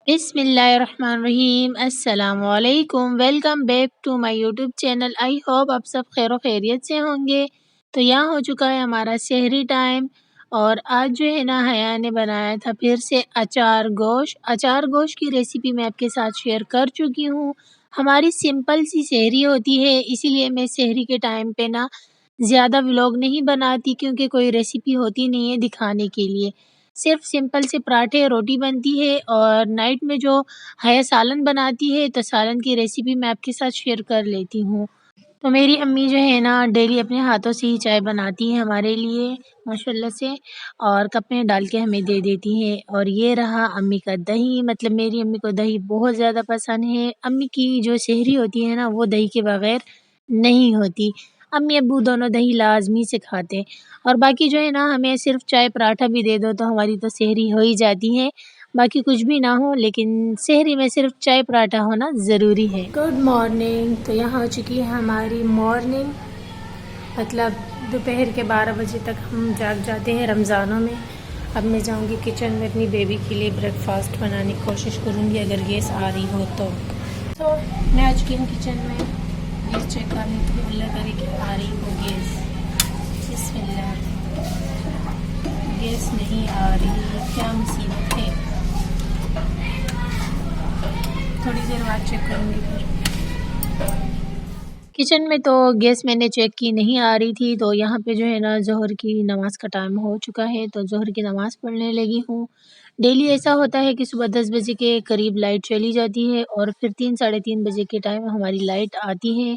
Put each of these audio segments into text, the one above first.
बिस्मिल्लाहिर्रहमानिर्रहीम अस्सलाम वालेकुम। Welcome back to my YouTube channel. I hope आप सब खैर खैरियत से होंगे। तो यहाँ हो चुका है हमारा शहरी टाइम और आज जो है ना हया ने बनाया था फिर से अचार गोश्त की रेसिपी मैं आपके साथ शेयर कर चुकी हूँ। हमारी सिंपल सी शहरी होती है, इसीलिए मैं शहरी के टाइम पे ना ज़्यादा व्लॉग नहीं बनाती क्योंकि कोई रेसिपी होती नहीं है दिखाने के लिए। सिर्फ सिंपल से पराठे रोटी बनती है और नाइट में जो हया सालन बनाती है तो सालन की रेसिपी मैं आपके साथ शेयर कर लेती हूँ। तो मेरी अम्मी जो है ना डेली अपने हाथों से ही चाय बनाती है हमारे लिए माशाल्लाह से, और कप में डाल के हमें दे देती है। और ये रहा अम्मी का दही, मतलब मेरी अम्मी को दही बहुत ज़्यादा पसंद है। अम्मी की जो शहरी होती है ना वो दही के बगैर नहीं होती। अम्मी अब्बू दोनों दही लाजमी से खाते हैं। और बाकी जो है ना हमें सिर्फ चाय पराठा भी दे दो तो हमारी तो शहरी हो ही जाती है। बाकी कुछ भी ना हो लेकिन शहरी में सिर्फ चाय पराठा होना ज़रूरी है। Good morning. तो यहाँ हो चुकी है हमारी मॉर्निंग, मतलब दोपहर के 12 बजे तक हम जाग जाते हैं रमज़ानों में। अब मैं जाऊँगी किचन में अपनी बेबी के लिए ब्रेकफास्ट बनाने की कोशिश करूँगी अगर गैस आ रही हो तो। मैं आ चुकी हूँ किचन में गैस चेक करने के लिए। अल्लाह करे कि आ रही हो गैस। बिस्मिल्लाह। गैस नहीं आ रही, क्या मुसीबत है। थोड़ी देर बाद चेक करूँगी फिर। किचन में तो गैस मैंने चेक की नहीं आ रही थी, तो यहाँ पे जो है ना ज़ोहर की नमाज़ का टाइम हो चुका है तो ज़ोहर की नमाज़ पढ़ने लगी हूँ। डेली ऐसा होता है कि सुबह 10 बजे के करीब लाइट चली जाती है और फिर 3 साढ़े 3 बजे के टाइम हमारी लाइट आती है।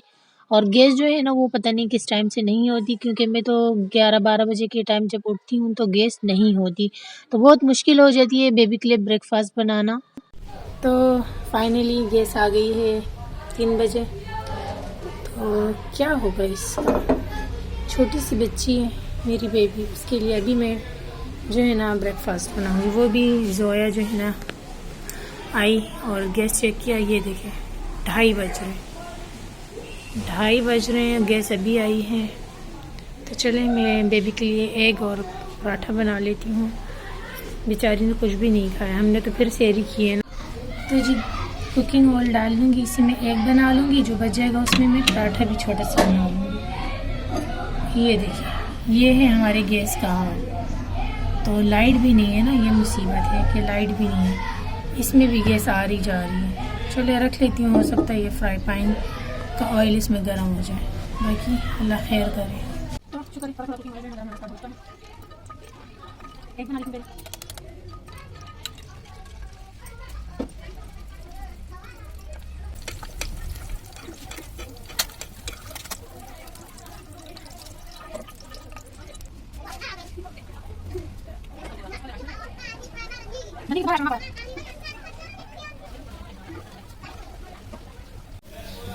और गैस जो है ना वो पता नहीं किस टाइम से नहीं होती, क्योंकि मैं तो 11-12 बजे के टाइम जब उठती हूँ तो गैस नहीं होती, तो बहुत मुश्किल हो जाती है बेबी के लिए ब्रेकफास्ट बनाना। तो फाइनली गैस आ गई है 3 बजे। तो क्या होगा इसका, छोटी सी बच्ची है मेरी बेबी, उसके लिए अभी मैं जो है ना ब्रेकफास्ट बनाऊंगी। वो भी जोया जो है ना आई और गैस चेक किया, ये देखे 2:30 बज रहे हैं, 2:30 बज रहे हैं, गैस अभी आई है। तो चले मैं बेबी के लिए एग और पराठा बना लेती हूँ। बेचारी ने कुछ भी नहीं खाया, हमने तो फिर सेहरी की है ना। तो जी कुकिंग ऑयल डाल लूँगी, इसी में एग बना लूँगी, जो बच जाएगा उसमें मैं पराठा भी छोटा सा बना लूँगी। ये देखिए ये है हमारे गैस का हाल। तो लाइट भी नहीं है ना, ये मुसीबत है कि लाइट भी नहीं है, इसमें भी गैस आ रही जा रही है। चलो रख लेती हूँ, हो सकता है ये फ्राई पैन का ऑयल इसमें गर्म हो जाए, बाकी अल्लाह खैर करे।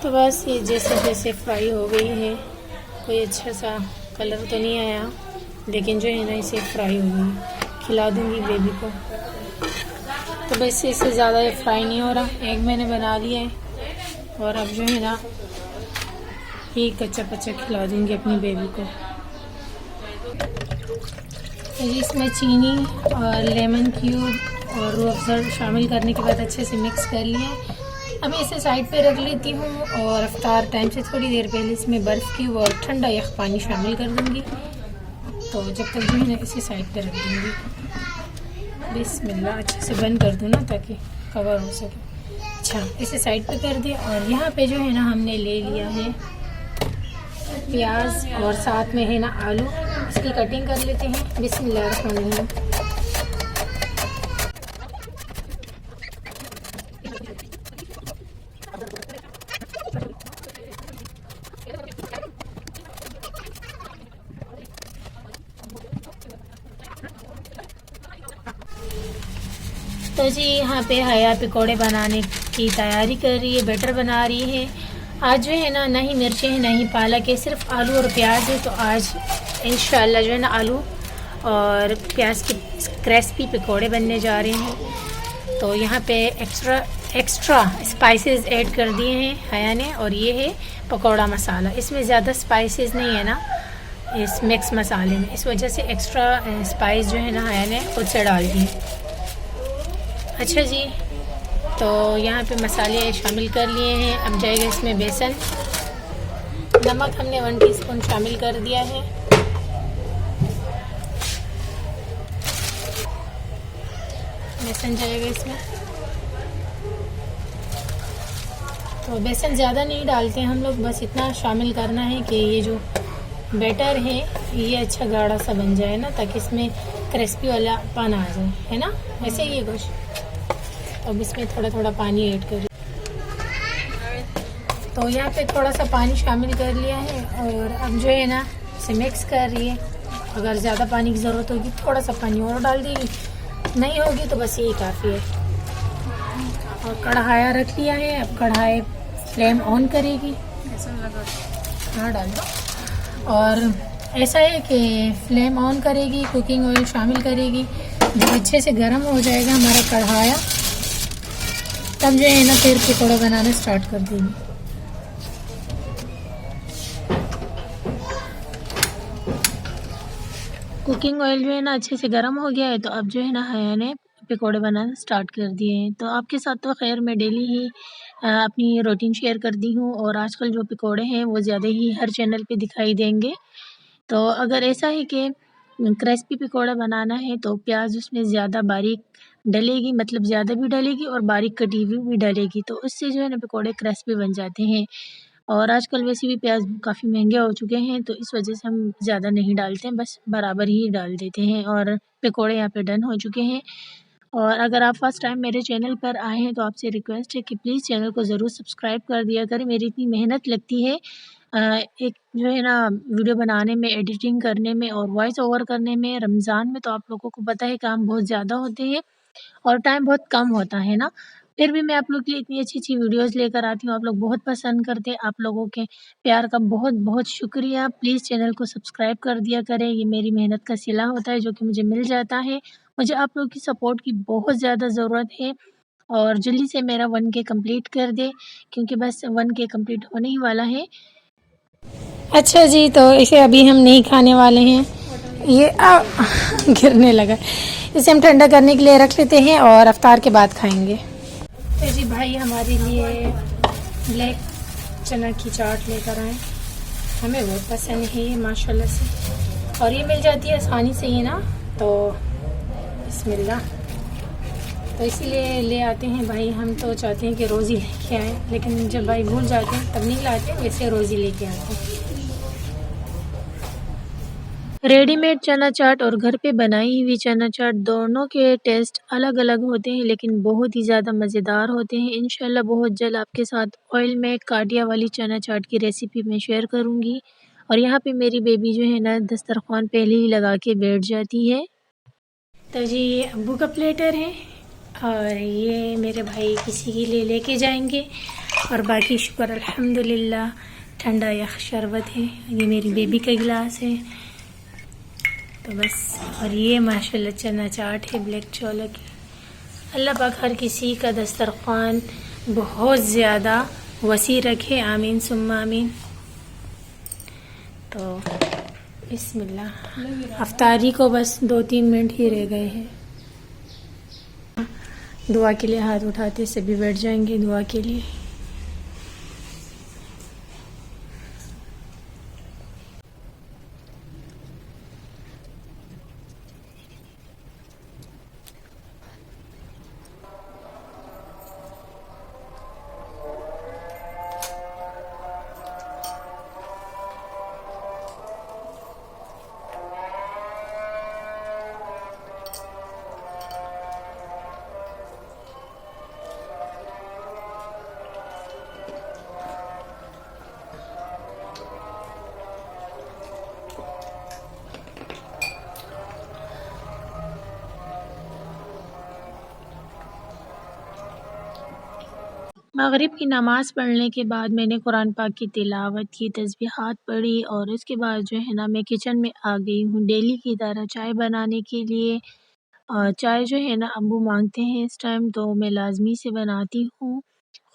तो बस ये जैसे जैसे फ्राई हो गई है, कोई अच्छा सा कलर तो नहीं आया, लेकिन जो है ना इसे फ्राई हो गई। खिला दूँगी बेबी को। तो बस इससे ज़्यादा ये फ्राई नहीं हो रहा। एग मैंने बना लिया है और अब जो है ना ये कच्चा कच्चा खिला दूँगी अपनी बेबी को। इसमें चीनी और लेमन क्यूब और रूह अफ़ज़ा शामिल करने के बाद अच्छे से मिक्स कर लिया। अब इसे साइड पे रख लेती हूँ और अफ्तार टाइम से थोड़ी देर पहले इसमें बर्फ़ क्यूब और ठंडा यख पानी शामिल कर दूँगी। तो जब तक जो है ना इसे साइड पे रख दूँगी। बिस्मिल्लाह, अच्छे से बंद कर दूँ ना ताकि कवर हो सके। अच्छा, इसे साइड पे कर दिया और यहाँ पे जो है ना हमने ले लिया है प्याज और साथ में है ना आलू, इसकी कटिंग कर लेते हैं। बिस्मिल्लाह। तो जी यहाँ पे हया पकौड़े बनाने की तैयारी कर रही है, बैटर बना रही है। आज जो है ना ही मिर्चें हैं ना ही पालक है, सिर्फ आलू और प्याज है। तो आज इंशाल्लाह जो है ना आलू और प्याज के क्रिस्पी पकौड़े बनने जा रहे हैं। तो यहाँ पे एक्स्ट्रा स्पाइसेस ऐड कर दिए हैं हया ने, और ये है पकौड़ा मसाला। इसमें ज़्यादा स्पाइसेस नहीं है ना इस मिक्स मसाले में, इस वजह से एक्स्ट्रा स्पाइस जो है ना हया ने खुद से डाल दिए। अच्छा जी, तो यहाँ पे मसाले शामिल कर लिए हैं। अब जाएगा इसमें बेसन। नमक हमने 1 टीस्पून शामिल कर दिया है। बेसन जाएगा इसमें। तो बेसन ज़्यादा नहीं डालते हम लोग, बस इतना शामिल करना है कि ये जो बैटर है ये अच्छा गाढ़ा सा बन जाए ना, ताकि इसमें क्रिस्पी वाला पान आ जाए, है ना, ऐसे ही है कुछ। तो अब इसमें थोड़ा थोड़ा पानी ऐड करिए। तो यहाँ पे थोड़ा सा पानी शामिल कर लिया है और अब जो है ना इसे मिक्स कर रही है। अगर ज़्यादा पानी की ज़रूरत होगी थोड़ा सा पानी और डाल देगी, नहीं होगी तो बस यही काफ़ी है। और कढ़ाया रख लिया है। अब कढ़ाई फ्लेम ऑन करेगी, हाँ डाल दो। और ऐसा है कि फ्लेम ऑन करेगी, कुकिंग ऑयल शामिल करेगी। जब अच्छे से गर्म हो जाएगा हमारा कढ़ाया, तब जो है ना फिर पकौड़ा बनाना स्टार्ट कर देंगे। कुकिंग ऑयल जो है ना अच्छे से गर्म हो गया है, तो अब जो है ना हया ने पकौड़े बनाना स्टार्ट कर दिए हैं। तो आपके साथ तो खैर मैं डेली ही अपनी रूटीन शेयर करती हूँ, और आजकल जो पकौड़े हैं वो ज़्यादा ही हर चैनल पे दिखाई देंगे। तो अगर ऐसा है कि क्रिस्पी पकौड़ा बनाना है तो प्याज उसमें ज़्यादा बारीक डलेगी, मतलब ज़्यादा भी डलेगी और बारीक कटी हुई भी डलेगी, तो उससे जो है ना पकौड़े क्रिस्पी बन जाते हैं। और आजकल वैसे भी प्याज काफ़ी महंगे हो चुके हैं, तो इस वजह से हम ज़्यादा नहीं डालते हैं, बस बराबर ही डाल देते हैं। और पकौड़े यहाँ पे डन हो चुके हैं। और अगर आप फर्स्ट टाइम मेरे चैनल पर आए हैं तो आपसे रिक्वेस्ट है कि प्लीज़ चैनल को ज़रूर सब्सक्राइब कर दिया करें। मेरी इतनी मेहनत लगती है एक जो है ना वीडियो बनाने में, एडिटिंग करने में और वॉइस ओवर करने में। रमज़ान में तो आप लोगों को पता है काम बहुत ज़्यादा होते हैं और टाइम बहुत कम होता है ना, फिर भी मैं आप लोग के लिए इतनी अच्छी-अच्छी वीडियोज़ लेकर आती हूँ। आप लोग बहुत पसंद करते हैं, आप लोगों के प्यार का बहुत-बहुत शुक्रिया। प्लीज़ चैनल को सब्सक्राइब कर दिया करें, ये मेरी मेहनत का सिला होता है जो कि मुझे मिल जाता है। मुझे आप लोगों की सपोर्ट की बहुत ज़्यादा ज़रूरत है, और जल्दी से मेरा 1 के कंप्लीट कर दें, क्योंकि बस 1 के कंप्लीट होने ही वाला है। अच्छा जी, तो इसे अभी हम नहीं खाने वाले हैं, ये गिरने लगा। इसे हम ठंडा करने के लिए रख लेते हैं और अफ्तार के बाद खाएंगे। तो जी भाई हमारे लिए ब्लैक चना की चाट लेकर आए, हमें बहुत पसंद है ये माशाल्लाह से, और ये मिल जाती है आसानी से ही ना, तो बिस्मिल्लाह। तो इसीलिए ले आते हैं भाई, हम तो चाहते हैं कि रोज़ ही लेके आएँ, लेकिन जब भाई भूल जाते हैं तब नहीं लाते, वैसे रोज़ ही लेके आते हैं। रेडीमेड चना चाट और घर पे बनाई हुई चना चाट दोनों के टेस्ट अलग-अलग होते हैं, लेकिन बहुत ही ज़्यादा मज़ेदार होते हैं। इंशाल्लाह बहुत जल्द आपके साथ ऑयल में काटिया वाली चना चाट की रेसिपी मैं शेयर करूँगी। और यहाँ पे मेरी बेबी जो है ना दस्तरख़्वान पहले ही लगा के बैठ जाती है। तो जी ये अब्बू का प्लेटर है, और ये मेरे भाई किसी के लिए लेके जाएंगे, और बाकी शुक्र अल्हम्दुलिल्लाह ठंडा यख शरबत है। ये मेरी बेबी का गिलास है, तो बस। और ये माशाल्लाह चना चाट है ब्लैक छोले की। अल्लाह पाक हर किसी का दस्तरख़्वान बहुत ज़्यादा वसी रखे, आमीन सुम्मा आमीन। तो बिस्मिल्लाह। अफ्तारी को बस 2-3 मिनट ही रह गए हैं। दुआ के लिए हाथ उठाते सभी बैठ जाएंगे दुआ के लिए। मगरिब की नमाज़ पढ़ने के बाद मैंने कुरान पाक की तिलावत की, तस्बीहात पढ़ी, और उसके बाद जो है ना मैं किचन में आ गई हूँ डेली की तरह चाय बनाने के लिए। चाय जो है ना अब्बू माँगते हैं इस टाइम, तो मैं लाज़मी से बनाती हूँ।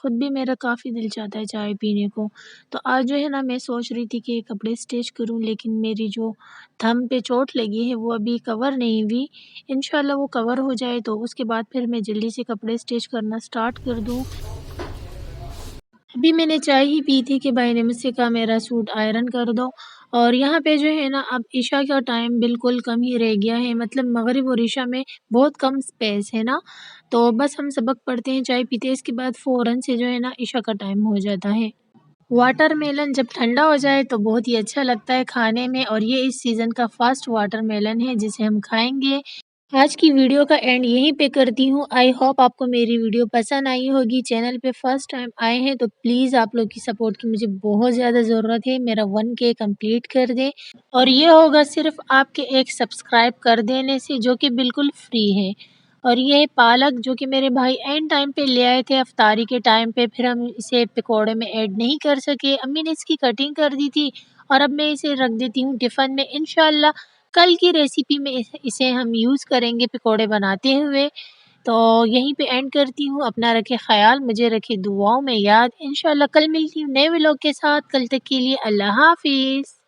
ख़ुद भी मेरा काफ़ी दिल चाहता है चाय पीने को। तो आज जो है ना मैं सोच रही थी कि कपड़े स्टिच करूँ, लेकिन मेरी जो थंब पे चोट लगी है वो अभी कवर नहीं हुई। इंशाल्लाह वो कवर हो जाए तो उसके बाद फिर मैं जल्दी से कपड़े स्टिच करना स्टार्ट कर दूँ। अभी मैंने चाय ही पी थी कि भाई ने मुझसे कहा मेरा सूट आयरन कर दो। और यहाँ पे जो है ना अब इशा का टाइम बिल्कुल कम ही रह गया है, मतलब मगरिब और इशा में बहुत कम स्पेस है ना। तो बस हम सबक पढ़ते हैं, चाय पीते हैं, इसके बाद फ़ौरन से जो है ना इशा का टाइम हो जाता है। वाटरमेलन जब ठंडा हो जाए तो बहुत ही अच्छा लगता है खाने में, और ये इस सीज़न का फर्स्ट वाटरमेलन है जिसे हम खाएँगे। आज की वीडियो का एंड यहीं पे करती हूँ। आई होप आपको मेरी वीडियो पसंद आई होगी। चैनल पे फर्स्ट टाइम आए हैं तो प्लीज़ आप लोग की सपोर्ट की मुझे बहुत ज़्यादा ज़रूरत है। मेरा 1K कंप्लीट कर दें, और ये होगा सिर्फ़ आपके एक सब्सक्राइब कर देने से, जो कि बिल्कुल फ्री है। और ये पालक जो कि मेरे भाई एंड टाइम पे ले आए थे इफ्तारी के टाइम पे, फिर हम इसे पकौड़े में ऐड नहीं कर सके। अम्मी ने इसकी कटिंग कर दी थी और अब मैं इसे रख देती हूँ टिफ़िन में। इंशाल्लाह कल की रेसिपी में इसे हम यूज़ करेंगे पकौड़े बनाते हुए। तो यहीं पे एंड करती हूँ। अपना रखें ख़याल, मुझे रखें दुआओं में याद। इंशाल्लाह कल मिलती हूँ नए व्लॉग के साथ। कल तक के लिए अल्लाह हाफ़िज़।